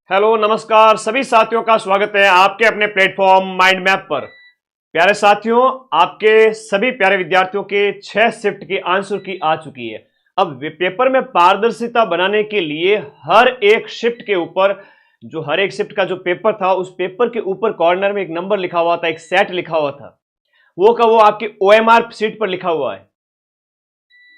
Hello नमस्कार सभी साथियों का स्वागत है आपके अपने प्लेटफॉर्म माइंड मैप पर। प्यारे साथियों, आपके सभी प्यारे विद्यार्थियों के 6 शिफ्ट की आंसर की आ चुकी है। अब पेपर में पारदर्शिता बनाने के लिए हर एक शिफ्ट के ऊपर हर एक शिफ्ट का जो पेपर था उस पेपर के ऊपर कॉर्नर में एक नंबर लिखा हुआ था, एक सेट लिखा हुआ था, वो का वो आपकी ओएमआर शीट पर लिखा हुआ है।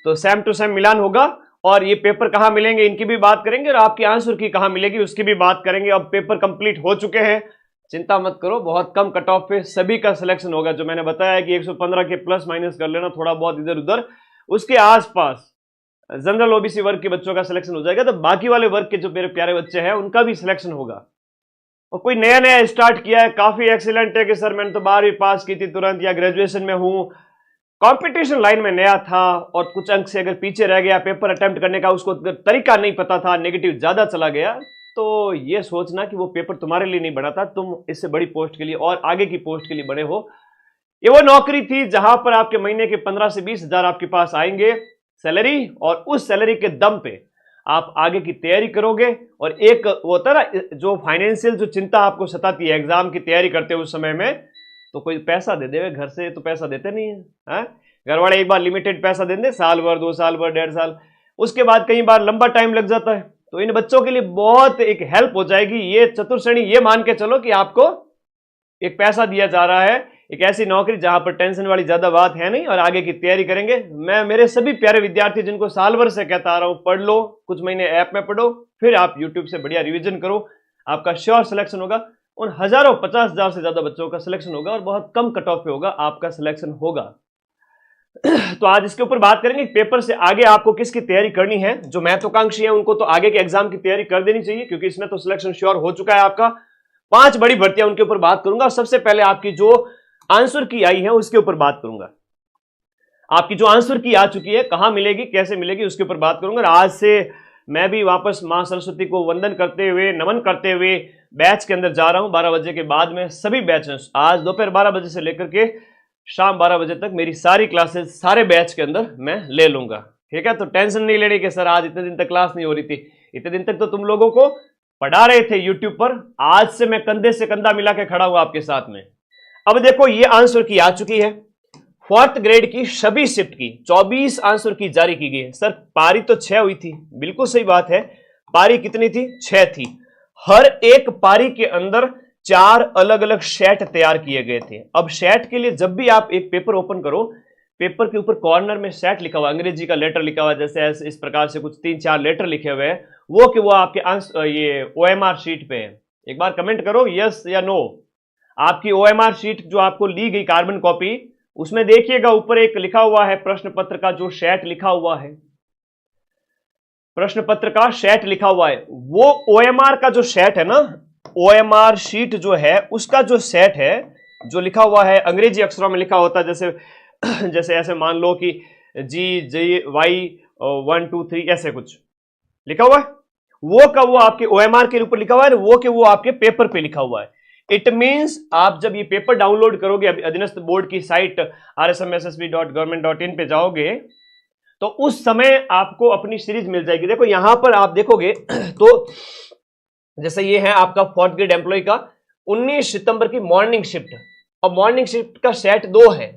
तो सेम टू सेम मिलान होगा और ये पेपर कहां मिलेंगे इनकी भी बात करेंगे और आपकी आंसर की कहां मिलेगी उसकी भी बात करेंगे। अब पेपर कंप्लीट हो चुके हैं, चिंता मत करो, बहुत कम कट ऑफ पे सभी का सिलेक्शन होगा। जो मैंने बताया कि 115 के प्लस माइनस कर लेना, थोड़ा बहुत इधर उधर, उसके आसपास जनरल ओबीसी वर्ग के बच्चों का सिलेक्शन हो जाएगा। तो बाकी वाले वर्ग के जो मेरे प्यारे बच्चे हैं उनका भी सिलेक्शन होगा। और कोई नया नया स्टार्ट किया है, काफी एक्सीलेंट है कि सर मैंने तो 12वीं पास की थी तुरंत, या ग्रेजुएशन में हूं, कंपटीशन लाइन में नया था और कुछ अंक से अगर पीछे रह गया, पेपर अटेम्प्ट करने का उसको तरीका नहीं पता था, नेगेटिव ज्यादा चला गया, तो ये सोचना कि वो पेपर तुम्हारे लिए नहीं बना था, तुम इससे बड़ी पोस्ट के लिए और आगे की पोस्ट के लिए बने हो। ये वो नौकरी थी जहां पर आपके महीने के 15 से 20 हजार आपके पास आएंगे सैलरी, और उस सैलरी के दम पे आप आगे की तैयारी करोगे। और एक वो होता है ना, जो फाइनेंशियल जो चिंता आपको सताती है एग्जाम की तैयारी करते हो उस समय में, तो कोई पैसा दे देवे घर से, तो पैसा देते नहीं है, घर वाले एक बार लिमिटेड पैसा दे दें, साल भर, 2 साल भर, 1.5 साल, उसके बाद कई बार लंबा टाइम लग जाता है। तो इन बच्चों के लिए बहुत एक हेल्प हो जाएगी ये चतुर्श्रेणी। ये मान के चलो कि आपको एक पैसा दिया जा रहा है, एक ऐसी नौकरी जहां पर टेंशन वाली ज्यादा बात है नहीं और आगे की तैयारी करेंगे। मैं मेरे सभी प्यारे विद्यार्थी जिनको साल भर से कहता आ रहा हूं, पढ़ लो, कुछ महीने ऐप में पढ़ो, फिर आप यूट्यूब से बढ़िया रिविजन करो, आपका श्योर सिलेक्शन होगा। उन हजारों 50 हजार से ज्यादा बच्चों का सिलेक्शन होगा और बहुत कम कट ऑफ पे होगा आपका सिलेक्शन होगा। तो आज इसके ऊपर बात करेंगे पेपर से आगे आपको किसकी तैयारी करनी है। जो महत्वाकांक्षी है उनको तो आगे के एग्जाम की तैयारी कर देनी चाहिए, क्योंकि इसमें तो सिलेक्शन श्योर हो चुका है आपका। 5 बड़ी भर्तियां उनके ऊपर बात करूंगा। सबसे पहले आपकी जो आंसर की आई है उसके ऊपर बात करूंगा। आपकी जो आंसर की आ चुकी है कहां मिलेगी, कैसे मिलेगी, उसके ऊपर बात करूंगा। और आज से मैं भी वापस मां सरस्वती को वंदन करते हुए, नमन करते हुए बैच के अंदर जा रहा हूं। 12 बजे के बाद में सभी बैच, आज दोपहर 12 बजे से लेकर के शाम 12 बजे तक मेरी सारी क्लासेस सारे बैच के अंदर मैं ले लूंगा। ठीक है, तो टेंशन नहीं लेनी कि सर आज इतने दिन तक क्लास नहीं हो रही थी। इतने दिन तक तो तुम लोगों को पढ़ा रहे थे यूट्यूब पर, आज से मैं कंधे से कंधा मिला के खड़ा हुआ आपके साथ में। अब देखो ये आंसर की आ चुकी है, 4th ग्रेड की सभी शिफ्ट की 24 आंसर की जारी की गई है। सर पारी तो 6 हुई थी, बिल्कुल सही बात है। पारी कितनी थी? 6 थी। हर एक पारी के अंदर 4 अलग अलग सेट तैयार किए गए थे। अब सेट के लिए जब भी आप एक पेपर ओपन करो, पेपर के ऊपर कॉर्नर में सेट लिखा हुआ, अंग्रेजी का लेटर लिखा हुआ, जैसे इस प्रकार से कुछ 3-4 लेटर लिखे हुए हैं, वो कि वो आपके आंसर ये ओएमआर शीट पे है। एक बार कमेंट करो यस या नो। आपकी ओएमआर शीट जो आपको ली गई कार्बन कॉपी, उसमें देखिएगा ऊपर एक लिखा हुआ है प्रश्न पत्र का जो सेट लिखा हुआ है, प्रश्न पत्र का सेट लिखा हुआ है। वो ओएमआर का जो सेट है ना, ओएमआर शीट जो है उसका जो सेट है, जो लिखा हुआ है अंग्रेजी अक्षरों में लिखा होता है, जैसे जैसे ऐसे मान लो कि GY 1 2 3 ऐसे कुछ लिखा हुआ है, वो का वो आपके ओएमआर के ऊपर लिखा हुआ है, वो के वो आपके पेपर पे लिखा हुआ है। इट मींस आप जब ये पेपर डाउनलोड करोगे, अधीनस्थ बोर्ड की साइट rsmssb.government.in पे जाओगे, तो उस समय आपको अपनी सीरीज मिल जाएगी। देखो यहां पर आप देखोगे तो जैसे ये है आपका 4th ग्रेड एम्प्लॉय का 19 सितंबर की मॉर्निंग शिफ्ट, और मॉर्निंग शिफ्ट का सेट 2 है।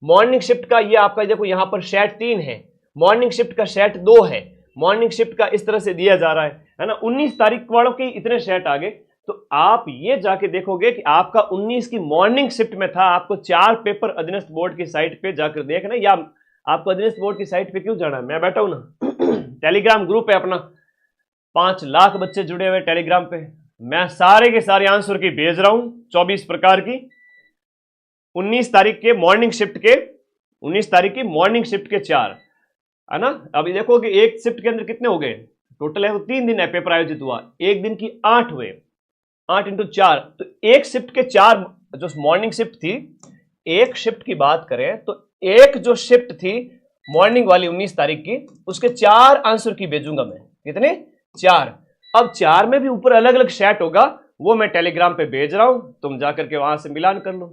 मॉर्निंग शिफ्ट का ये आपका देखो यहां पर सेट 3 है, मॉर्निंग शिफ्ट का सेट 2 है। मॉर्निंग शिफ्ट का इस तरह से दिया जा रहा है ना। 19 तारीख वालों के इतने सेट आ गए। तो आप ये जाके देखोगे कि आपका 19 की मॉर्निंग शिफ्ट में था। आपको 4 पेपर अधीनस्थ बोर्ड की साइट पे जाकर देखना, या आपको अधीनस्थ बोर्ड की साइट पे क्यों जाना है, मैं बैठा हूं ना टेलीग्राम ग्रुप है अपना, 5 लाख बच्चे जुड़े हुए टेलीग्राम पे। मैं सारे के सारे आंसर की भेज रहा हूं 24 प्रकार की। 19 तारीख के मॉर्निंग शिफ्ट के, 19 तारीख की मॉर्निंग शिफ्ट के 4 है ना। अभी देखो कि एक शिफ्ट के अंदर कितने हो गए टोटल है, वो 3 दिन है पेपर आयोजित हुआ, एक दिन की 8 हुए, 8 × 4, तो एक शिफ्ट के 4 जो मॉर्निंग शिफ्ट थी। एक शिफ्ट की बात करें तो एक जो शिफ्ट थी मॉर्निंग वाली 19 तारीख की, उसके 4 आंसर की भेजूंगा मैं। कितने? 4। अब 4 में भी ऊपर अलग अलग सेट होगा, वो मैं टेलीग्राम पे भेज रहा हूं, तुम जाकर के वहां से मिलान कर लो।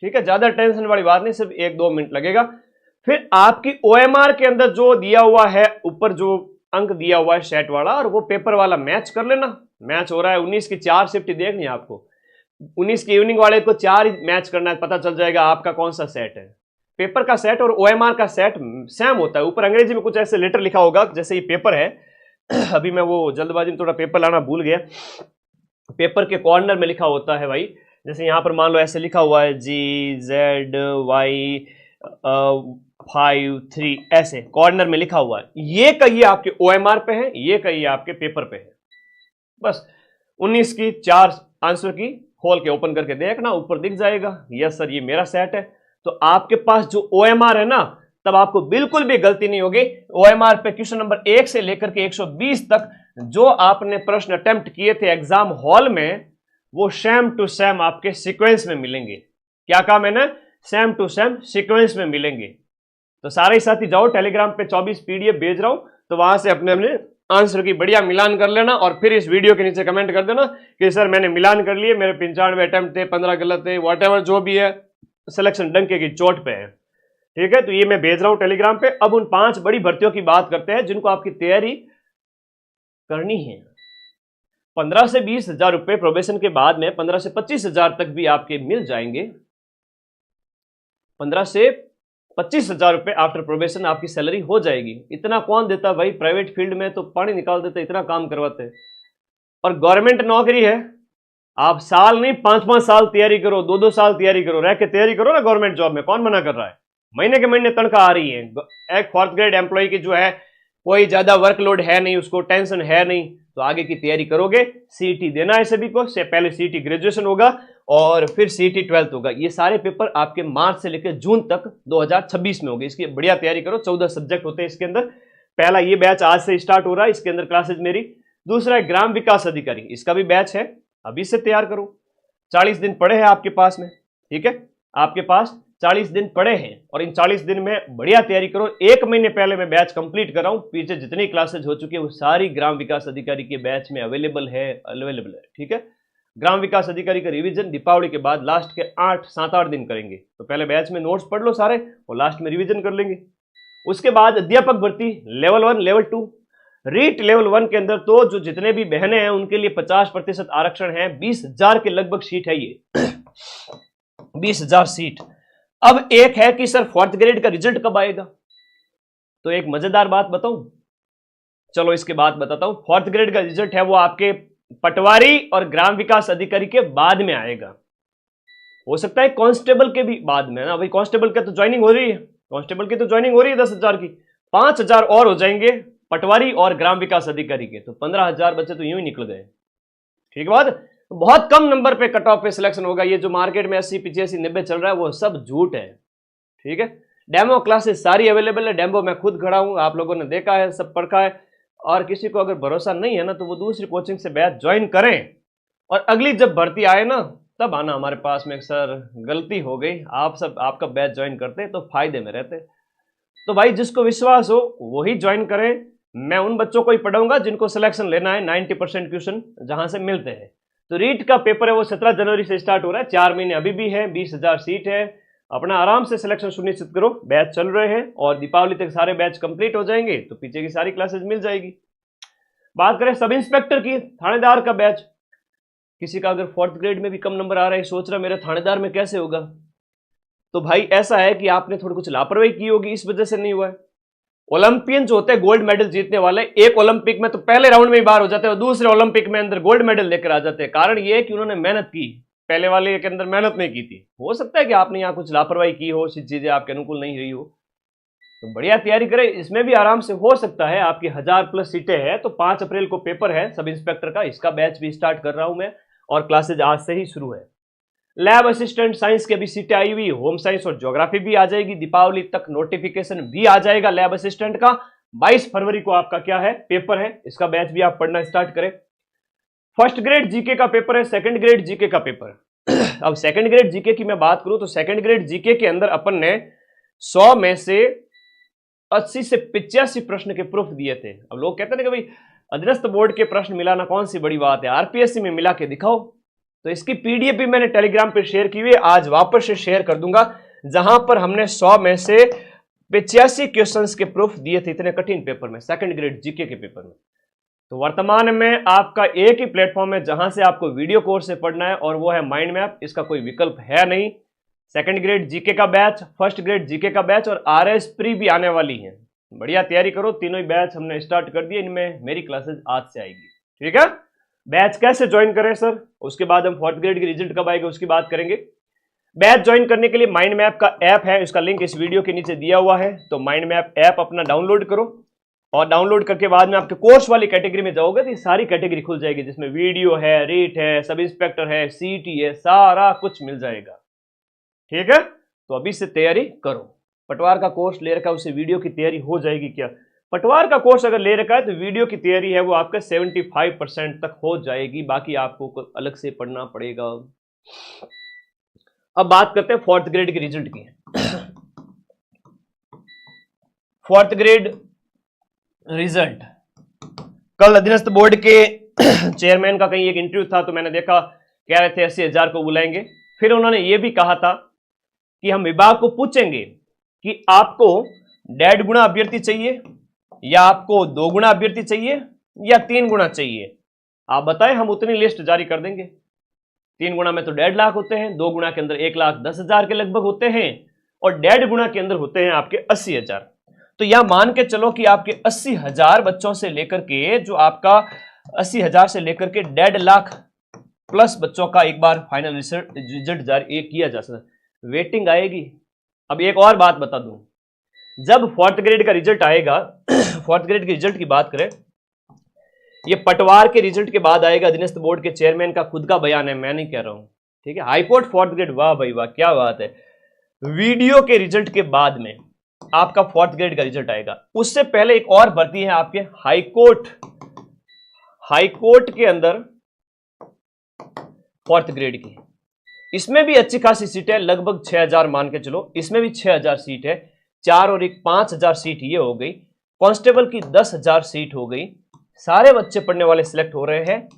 ठीक है, ज्यादा टेंशन वाली बात नहीं, सिर्फ 1-2 मिनट लगेगा। फिर आपकी ओएमआर के अंदर जो दिया हुआ है ऊपर, जो अंक दिया हुआ है सेट वाला, और वो पेपर वाला मैच कर लेना। मैच हो रहा है 19 की 4 शिफ्ट देखनी है आपको। 19 के इवनिंग वाले को 4 ही मैच करना है, पता चल जाएगा आपका कौन सा सेट है। पेपर का सेट और ओएमआर का सेट सेम होता है। ऊपर अंग्रेजी में कुछ ऐसे लेटर लिखा होगा, जैसे ये पेपर है अभी मैं वो जल्दबाजी में थोड़ा पेपर लाना भूल गया। पेपर के कॉर्नर में लिखा होता है भाई, जैसे यहां पर मान लो ऐसे लिखा हुआ है GZY53, ऐसे कॉर्नर में लिखा हुआ है। ये कहिए आपके ओएमआर पे है, ये कहिए आपके पेपर पे है। बस 19 की 4 आंसर की खोल के ओपन करके देखना, ऊपर दिख जाएगा यस सर ये मेरा सेट है। तो आपके पास जो ओएमआर है ना, तब आपको बिल्कुल भी गलती नहीं होगी। ओएमआर पे क्वेश्चन नंबर 1 से लेकर के 120 तक जो आपने प्रश्न अटेम्प्ट किए थे एग्जाम हॉल में, वो सेम टू सेम आपके सीक्वेंस में मिलेंगे। क्या कहा मैंने? सेम टू सेम सीक्वेंस में मिलेंगे। तो सारे साथी जाओ टेलीग्राम पे 24 पीडीएफ भेज रहा हूं, तो वहां से अपने अपने आंसर की बढ़िया मिलान कर लेना और फिर इस वीडियो के नीचे कमेंट कर देना कि सर मैंने मिलान कर लिए, मेरे 95 अटेम्प्ट थे, 15 गलत थे, व्हाटएवर जो भी है, सिलेक्शन डंके की चोट पे है। ठीक है, तो ये मैं भेज रहा हूं टेलीग्राम पे। अब उन 5 बड़ी भर्तियों की बात करते हैं जिनको आपकी तैयारी करनी है। 15 से 20 हजार रुपए प्रोबेशन के बाद में 15 से 25 हजार तक भी आपके मिल जाएंगे। 15 से 25 हजार रुपए आफ्टर प्रोबेशन आपकी सैलरी हो जाएगी। इतना कौन देता भाई? प्राइवेट फील्ड में तो पानी निकाल देते, इतना काम करवाते। और गवर्नमेंट नौकरी है, आप साल नहीं 5-5 साल तैयारी करो, 2-2 साल तैयारी करो, रह के तैयारी करो ना गवर्नमेंट जॉब में, कौन मना कर रहा है? महीने के महीने तनख्वाह आ रही है। एक 4th ग्रेड एम्प्लॉय की जो है कोई ज्यादा वर्कलोड है नहीं, उसको टेंशन है नहीं, तो आगे की तैयारी करोगे। सीईटी देना है सभी को, से पहले सीईटी ग्रेजुएशन होगा और फिर सीईटी 12th होगा। ये सारे पेपर आपके मार्च से लेकर जून तक 2026 में होंगे। इसकी बढ़िया तैयारी करो। 14 सब्जेक्ट होते हैं इसके अंदर। पहला ये बैच आज से स्टार्ट हो रहा है, इसके अंदर क्लासेज मेरी। दूसरा है ग्राम विकास अधिकारी, इसका भी बैच है, अभी से तैयार करो। 40 दिन पड़े हैं आपके पास में, ठीक है, आपके पास 40 दिन पड़े हैं और इन 40 दिन में बढ़िया तैयारी करो। 1 महीने पहले मैं बैच कंप्लीट कर रहा हूं। पीछे जितनी क्लासेज हो चुकी है वो सारी ग्राम विकास अधिकारी के बैच में अवेलेबल है। ठीक है, ग्राम विकास अधिकारी का रिवीजन दीपावली के बाद लास्ट के 7-8 दिन करेंगे। तो पहले बैच में नोट्स पढ़ लो सारे और लास्ट में रिवीजन कर लेंगे। उसके बाद अध्यापक भर्ती लेवल 1 लेवल 2 रीट लेवल 1 के अंदर तो जो जितने भी बहनें हैं उनके लिए 50% आरक्षण है। 20,000 के लगभग सीट है ये 20,000 सीट। अब एक है कि सर 4th ग्रेड का रिजल्ट कब आएगा? तो एक मजेदार बात बताऊं, चलो इसके बाद बताता हूं। 4th ग्रेड का रिजल्ट है वो आपके पटवारी और ग्राम विकास अधिकारी के बाद में आएगा। हो सकता है कांस्टेबल के भी बाद में ना, भाई कांस्टेबल का तो ज्वाइनिंग हो रही है, कांस्टेबल की तो ज्वाइनिंग हो रही है 10,000 की, 5,000 और हो जाएंगे पटवारी और ग्राम विकास अधिकारी के, तो 15,000 बच्चे तो यूं ही निकल गए। ठीक है बात, बहुत कम नंबर पे कट ऑफ पे सिलेक्शन होगा। ये जो मार्केट में 80, 85, 90 चल रहा है वो सब झूठ है। ठीक है, डेमो क्लासेस सारी अवेलेबल है, डेमो मैं खुद खड़ा हूं, आप लोगों ने देखा है, सब पढ़ा है। और किसी को अगर भरोसा नहीं है ना तो वो दूसरी कोचिंग से बैच ज्वाइन करें और अगली जब भर्ती आए ना तब आना हमारे पास में, सर गलती हो गई, आप सब आपका बैच ज्वाइन करते तो फायदे में रहते। तो भाई जिसको विश्वास हो वही ज्वाइन करें। मैं उन बच्चों को ही पढ़ाऊंगा जिनको सिलेक्शन लेना है, 90% क्वेश्चन जहां से मिलते हैं। तो रीट का पेपर है वो 17 जनवरी से स्टार्ट हो रहा है, 4 महीने अभी भी है, 20,000 सीट है। अपना आराम से सिलेक्शन सुनिश्चित करो। बैच चल रहे हैं और दीपावली तक सारे बैच कंप्लीट हो जाएंगे तो पीछे की सारी क्लासेस मिल जाएगी। बात करें सब इंस्पेक्टर की, थानेदार का बैच, किसी का अगर 4th ग्रेड में भी कम नंबर आ रहा है, सोच रहा मेरे थानेदार में कैसे होगा, तो भाई ऐसा है कि आपने थोड़ी कुछ लापरवाही की होगी, इस वजह से नहीं हुआ है। ओलंपियन जो होते हैं गोल्ड मेडल जीतने वाले, एक ओलंपिक में तो पहले राउंड में ही बाहर हो जाते हैं और दूसरे ओलंपिक में अंदर गोल्ड मेडल लेकर आ जाते हैं। कारण ये है कि उन्होंने मेहनत की, पहले वाले के अंदर मेहनत नहीं की थी। हो सकता है कि आपने यहाँ कुछ लापरवाही की हो, चीजें आपके अनुकूल नहीं रही हो, तो बढ़िया तैयारी करें। इसमें भी आराम से हो सकता है, आपकी 1000+ सीटें हैं। तो 5 अप्रैल को पेपर है सब इंस्पेक्टर का, इसका बैच भी स्टार्ट कर रहा हूं मैं और क्लासेज आज से ही शुरू है। लैब असिस्टेंट साइंस के भी सीटें आई हुई, होम साइंस और ज्योग्राफी भी आ जाएगी। दीपावली तक नोटिफिकेशन भी आ जाएगा लैब असिस्टेंट का। 22 फरवरी को आपका क्या है पेपर है, इसका बैच भी आप पढ़ना स्टार्ट करें। 1st ग्रेड जीके का पेपर है, 2nd ग्रेड जीके का पेपर। अब 2nd ग्रेड जीके की मैं बात करूं तो 2nd ग्रेड जीके के अंदर अपन ने 100 में से 80 से 85 प्रश्न के प्रूफ दिए थे। अब लोग कहते हैं कि भाई अधीनस्थ बोर्ड के प्रश्न मिलाना कौन सी बड़ी बात है, आरपीएससी में मिला के दिखाओ। तो इसकी पीडीएफ भी मैंने टेलीग्राम पे शेयर की हुई है, आज वापस से शेयर कर दूंगा, जहां पर हमने 100 में से 85 क्वेश्चंस के प्रूफ दिए थे इतने कठिन पेपर में, 2nd ग्रेड जीके के पेपर में। तो वर्तमान में आपका एक ही प्लेटफॉर्म है जहां से आपको वीडियो कोर्स से पढ़ना है, और वो है माइंड मैप। इसका कोई विकल्प है नहीं। सेकंड ग्रेड जीके का बैच, फर्स्ट ग्रेड जीके का बैच और आरएस प्री भी आने वाली है। बढ़िया तैयारी करो। तीनों ही बैच हमने स्टार्ट कर दिए, इनमें मेरी क्लासेस आज से आएगी। ठीक है, बैच कैसे ज्वाइन करें सर, उसके बाद हम फोर्थ ग्रेड के रिजल्ट कब आएगा उसकी बात करेंगे। बैच ज्वाइन करने के लिए माइंड मैप का ऐप है, इसका लिंक इस वीडियो के नीचे दिया हुआ है। तो माइंड मैप ऐप अपना डाउनलोड करो, और डाउनलोड करके बाद में आपके कोर्स वाली कैटेगरी में जाओगे तो ये सारी कैटेगरी खुल जाएगी, जिसमें वीडियो है, रीट है, सब इंस्पेक्टर है, सीटी है, सारा कुछ मिल जाएगा। ठीक है, तो अभी से तैयारी करो। पटवार का कोर्स ले रखा है, उससे वीडियो की तैयारी हो जाएगी क्या? पटवार का कोर्स अगर ले रखा है तो वीडियो की तैयारी है वो आपका 75% तक हो जाएगी, बाकी आपको अलग से पढ़ना पड़ेगा। अब बात करते हैं फोर्थ ग्रेड के रिजल्ट की। फोर्थ ग्रेड रिजल्ट, कल अधीनस्थ बोर्ड के चेयरमैन का कहीं एक इंटरव्यू था, तो मैंने देखा कह रहे थे 80,000 को बुलाएंगे। फिर उन्होंने ये भी कहा था कि हम विभाग को पूछेंगे कि आपको 1.5 गुना अभ्यर्थी चाहिए, या आपको 2 गुना अभ्यर्थी चाहिए, या 3 गुना चाहिए। आप बताएं, हम उतनी लिस्ट जारी कर देंगे। 3 गुना में तो 1.5 लाख होते हैं, 2 गुना के अंदर 1,10,000 के लगभग होते हैं, और 1.5 गुना के अंदर होते हैं आपके 80,000। तो यह मान के चलो कि आपके 80,000 बच्चों से लेकर के, जो आपका 80,000 से लेकर के 1.5 लाख प्लस बच्चों का एक बार फाइनल रिजल्ट जारी किया जा सकता। वेटिंग आएगी। अब एक और बात बता दूं, जब फोर्थ ग्रेड का रिजल्ट आएगा, फोर्थ ग्रेड के रिजल्ट की बात करें, ये पटवार के रिजल्ट के बाद आएगा। अधीनस्थ बोर्ड के चेयरमैन का खुद का बयान है, मैं नहीं कह रहा हूं। ठीक है, हाईकोर्ट फोर्थ ग्रेड, वाह भाई वाह, क्या बात है। वीडियो के रिजल्ट के बाद में आपका फोर्थ ग्रेड का रिजल्ट आएगा। उससे पहले एक और भर्ती है आपके हाईकोर्ट, हाईकोर्ट के अंदर फोर्थ ग्रेड की। इसमें भी अच्छी खासी सीट है, लगभग 6,000 मान के चलो, इसमें भी 6,000 सीट है। 4 और 1 5,000 सीट ये हो गई। कांस्टेबल की 10,000 सीट हो गई। सारे बच्चे पढ़ने वाले सिलेक्ट हो रहे हैं।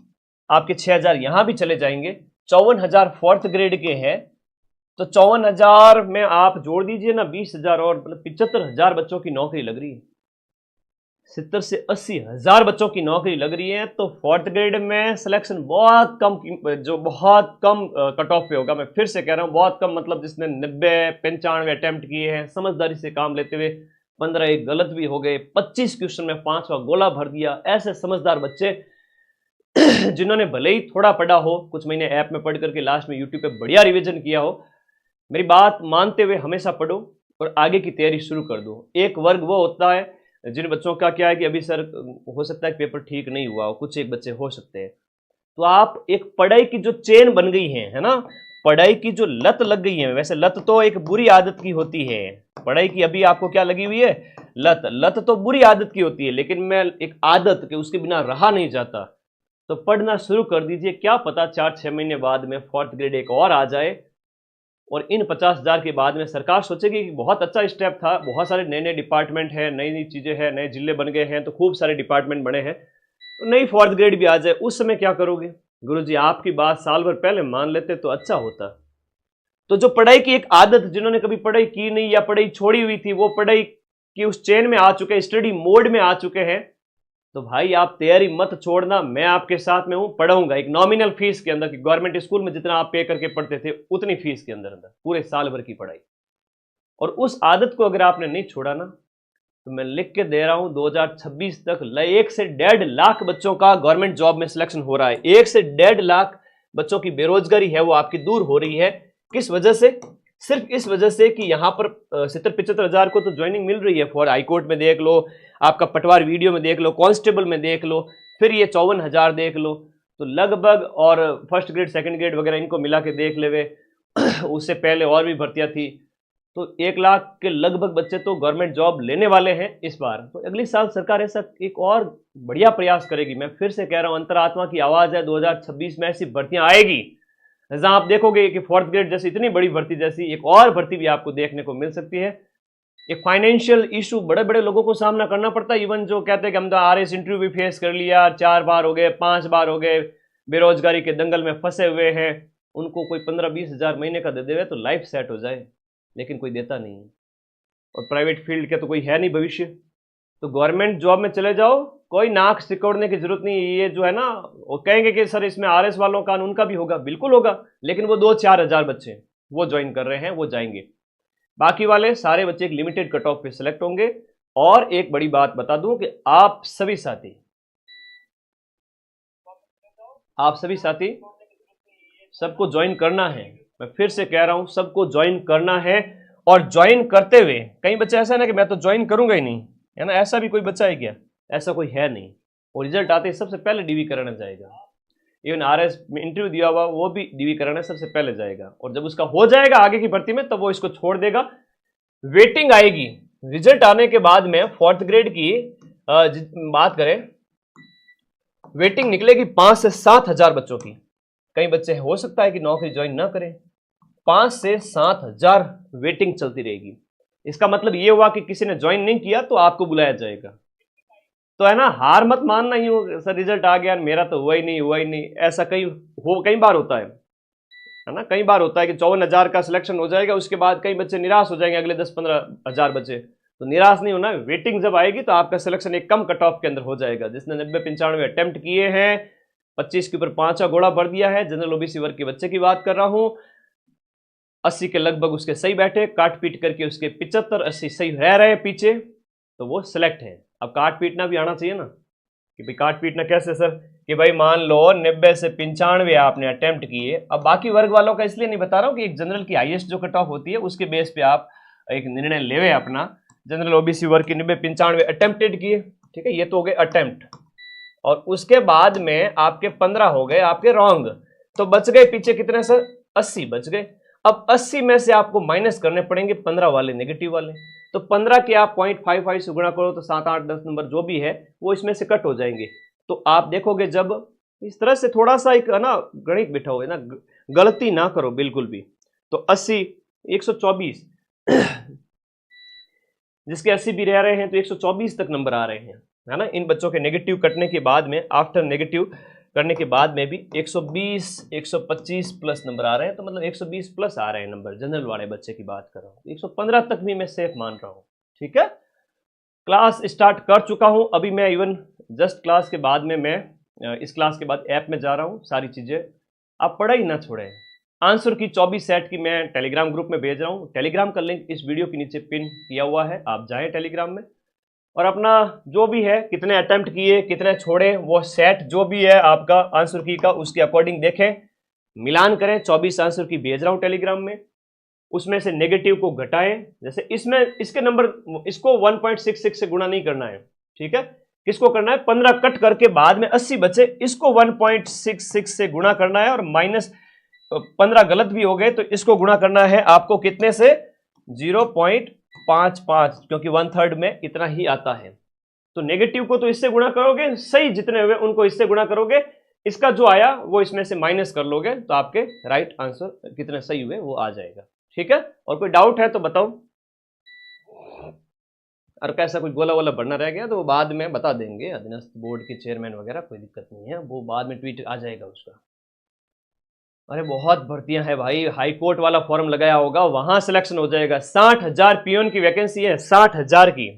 आपके 6,000 यहां भी चले जाएंगे। 54,000 फोर्थ ग्रेड के हैं, तो 54,000 में आप जोड़ दीजिए ना 20,000 और, मतलब 75,000 बच्चों की नौकरी लग रही है। 70 से 80,000 बच्चों की नौकरी लग रही है। तो फोर्थ ग्रेड में सिलेक्शन बहुत कम, जो बहुत कम कट ऑफ पे होगा। मैं फिर से कह रहा हूं बहुत कम, मतलब जिसने 90-95 अटेम्प्ट किए हैं, समझदारी से काम लेते हुए 15 एक गलत भी हो गए, 25 क्वेश्चन में 5वां गोला भर दिया, ऐसे समझदार बच्चे जिन्होंने भले ही थोड़ा पढ़ा हो, कुछ महीने ऐप में पढ़ करके लास्ट में यूट्यूब पे बढ़िया रिवीजन किया हो, मेरी बात मानते हुए हमेशा पढ़ो और आगे की तैयारी शुरू कर दो। एक वर्ग वो होता है जिन बच्चों का क्या है कि अभी सर हो सकता है पेपर ठीक नहीं हुआ हो, कुछ एक बच्चे हो सकते हैं, तो आप एक पढ़ाई की जो चेन बन गई है ना, पढ़ाई की जो लत लग गई है, वैसे लत तो एक बुरी आदत की होती है, पढ़ाई की अभी आपको क्या लगी हुई है, लत। लत तो बुरी आदत की होती है, लेकिन मैं एक आदत के उसके बिना रहा नहीं जाता। तो पढ़ना शुरू कर दीजिए, क्या पता 4-6 महीने बाद में फोर्थ ग्रेड एक और आ जाए, और इन 50,000 के बाद में सरकार सोचेगी कि बहुत अच्छा स्टेप था, बहुत सारे नए नए डिपार्टमेंट हैं, नई नई चीजें हैं, नए जिले बन गए हैं, तो खूब सारे डिपार्टमेंट बने हैं, तो नई फोर्थ ग्रेड भी आ जाए, उस समय क्या करोगे? गुरुजी आपकी बात साल भर पहले मान लेते तो अच्छा होता। तो जो पढ़ाई की एक आदत, जिन्होंने कभी पढ़ाई की नहीं या पढ़ाई छोड़ी हुई थी, वो पढ़ाई की उस चेन में आ चुके हैं, स्टडी मोड में आ चुके हैं, तो भाई आप तैयारी मत छोड़ना, मैं आपके साथ में हूं, पढ़ाऊंगा एक नॉमिनल फीस के अंदर, कि गवर्नमेंट स्कूल में जितना आप पे करके पढ़ते थे उतनी फीस के अंदर पूरे साल भर की पढ़ाई। और उस आदत को अगर आपने नहीं छोड़ा ना, तो मैं लिख के दे रहा हूं 2026 तक 1 से 1.5 लाख बच्चों का गवर्नमेंट जॉब में सिलेक्शन हो रहा है। 1 से 1.5 लाख बच्चों की बेरोजगारी है वो आपकी दूर हो रही है। किस वजह से? सिर्फ इस वजह से कि यहां पर 70-75 को तो ज्वाइनिंग मिल रही है। फॉर हाईकोर्ट में देख लो, आपका पटवार वीडियो में देख लो, कांस्टेबल में देख लो, फिर ये 54,000 देख लो, तो लगभग, और फर्स्ट ग्रेड सेकंड ग्रेड वगैरह इनको मिला के देख ले उससे पहले और भी भर्तियां थी, तो 1 लाख के लगभग बच्चे तो गवर्नमेंट जॉब लेने वाले हैं इस बार। तो अगली साल सरकार ऐसा एक और बढ़िया प्रयास करेगी। मैं फिर से कह रहा हूं, अंतरात्मा की आवाज है, 2026 में ऐसी भर्तियां आएगी जहां आप देखोगे कि फोर्थ ग्रेड जैसी इतनी बड़ी भर्ती जैसी एक और भर्ती भी आपको देखने को मिल सकती है। एक फाइनेंशियल इशू बड़े बड़े लोगों को सामना करना पड़ता है, इवन जो कहते हैं कि हम तो आरएस इंटरव्यू भी फेस कर लिया, 4 बार हो गए, 5 बार हो गए, बेरोजगारी के दंगल में फंसे हुए हैं, उनको कोई 15-20 हजार महीने का दे देवे तो लाइफ सेट हो जाए, लेकिन कोई देता नहीं है। और प्राइवेट फील्ड के तो कोई है नहीं भविष्य, तो गवर्नमेंट जॉब में चले जाओ, कोई नाक सिकोड़ने की जरूरत नहीं। ये जो है ना, वो कहेंगे कि सर इसमें आरएस वालों का उनका भी होगा, बिल्कुल होगा, लेकिन वो 2-4 हजार बच्चे वो ज्वाइन कर रहे हैं, वो जाएंगे। बाकी वाले सारे बच्चे एक लिमिटेड कट ऑफ पे सिलेक्ट होंगे। और एक बड़ी बात बता दूं कि आप सभी साथी सबको ज्वाइन करना है। मैं फिर से कह रहा हूं, सबको ज्वाइन करना है। और ज्वाइन करते हुए कई बच्चे ऐसा है ना कि मैं तो ज्वाइन करूंगा ही नहीं, है ना, ऐसा भी कोई बच्चा है क्या? ऐसा कोई है नहीं। और रिजल्ट आते ही सबसे पहले डीवी कराना जाएगा। इवन आरएस में इंटरव्यू दिया हुआ वो भी डीवी कराने सबसे पहले जाएगा। और जब उसका हो जाएगा आगे की भर्ती में, तब वो इसको छोड़ देगा। वेटिंग आएगी रिजल्ट आने के बाद में। 4th ग्रेड की बात करें, वेटिंग निकलेगी 5 से 7 हजार बच्चों की। कई बच्चे हो सकता है कि नौकरी ज्वाइन ना करें। 5 से 7 हजार वेटिंग चलती रहेगी। इसका मतलब ये हुआ कि किसी ने ज्वाइन नहीं किया तो आपको बुलाया जाएगा। तो है ना, हार मत मानना ही हो सर रिजल्ट आ गया मेरा तो हुआ ही नहीं, ऐसा कई बार होता है ना। कई बार होता है कि 54 हजार का सिलेक्शन हो जाएगा, उसके बाद कई बच्चे निराश हो जाएंगे, अगले 10-15 हजार बच्चे। तो निराश नहीं होना, वेटिंग जब आएगी तो आपका सिलेक्शन एक कम कट ऑफ के अंदर हो जाएगा। जिसने 90-95 अटेम्प्ट किए हैं, 25 के ऊपर 5 का घोड़ा भर दिया है, जनरल ओबीसी वर्ग के बच्चे की बात कर रहा हूं, 80 के लगभग उसके सही बैठे, काट पीट करके उसके 75-80 सही रह रहे हैं पीछे, तो वो सिलेक्ट है। अब काट पीटना भी आना चाहिए ना, कि भाई काट पीटना कैसे सर, कि भाई मान लो 90 से 95 आपने अटेम्प्ट किए। अब बाकी वर्ग वालों का इसलिए नहीं बता रहा हूं कि एक जनरल की हाईएस्ट जो कट ऑफ होती है उसके बेस पे आप एक निर्णय लेवे अपना। जनरल ओबीसी वर्ग की 90-95 अटेम्प्टेड किए, ठीक है, ये तो हो गए अटेम्प्ट। और उसके बाद में आपके 15 हो गए आपके रॉन्ग, तो बच गए पीछे कितने सर? 80 बच गए। अब 80 में से आपको माइनस करने पड़ेंगे 15 वाले नेगेटिव वाले। तो 15 के आप 0.55 से गुणा करो तो 7, 8, 10 नंबर जो भी है वो इसमें से कट हो जाएंगे। तो आप देखोगे जब इस तरह से थोड़ा सा एक ना गणित बिठाओगे ना, गलती ना करो बिल्कुल भी। तो 80, 124 जिसके 80 भी रह रहे हैं तो 124 तक नंबर आ रहे हैं, है ना। इन बच्चों के नेगेटिव कटने के बाद में, आफ्टर नेगेटिव करने के बाद में भी 120, 125 प्लस नंबर आ रहे हैं। तो मतलब 120 प्लस आ रहे हैं नंबर, जनरल वाले बच्चे की बात कर रहा हूँ। 115 तक भी मैं सेफ मान रहा हूँ, ठीक है। क्लास स्टार्ट कर चुका हूँ अभी मैं, इवन जस्ट क्लास के बाद में मैं इस क्लास के बाद ऐप में जा रहा हूँ। सारी चीज़ें आप पढ़ाई ना छोड़ें। आंसर की 24 सेट की मैं टेलीग्राम ग्रुप में भेज रहा हूँ। टेलीग्राम का लिंक इस वीडियो के नीचे पिन किया हुआ है, आप जाएं टेलीग्राम में और अपना जो भी है, कितने अटेम्प्ट किए, कितने छोड़े, वो सेट जो भी है आपका आंसर की का, उसके अकॉर्डिंग देखें, मिलान करें। 24 आंसर की भेज रहा हूँ टेलीग्राम में, उसमें से नेगेटिव को घटाएं। जैसे इसमें इसके नंबर, इसको 1.66 से गुणा नहीं करना है, ठीक है। किसको करना है? 15 कट करके बाद में 80 बचे, इसको 1.66 से गुणा करना है। और माइनस 15 गलत भी हो गए तो इसको गुणा करना है आपको कितने से? 0.55, क्योंकि 1/3 में इतना ही आता है। तो नेगेटिव को तो इससे गुणा करोगे, सही जितने हुए उनको इससे गुणा करोगे, इसका जो आया वो इसमें से माइनस कर लोगे, तो आपके राइट आंसर कितने सही हुए वो आ जाएगा, ठीक है। और कोई डाउट है तो बताओ, और कैसा कुछ गोला वोला बढ़ना रह गया तो वो बाद में बता देंगे, अधीनस्थ बोर्ड के चेयरमैन वगैरह, कोई दिक्कत नहीं है, वो बाद में ट्वीट आ जाएगा उसका। अरे बहुत भर्तियां हैं भाई, हाई कोर्ट वाला फॉर्म लगाया होगा, वहां सिलेक्शन हो जाएगा। 60,000 पियोन की वैकेंसी है, 60,000 की।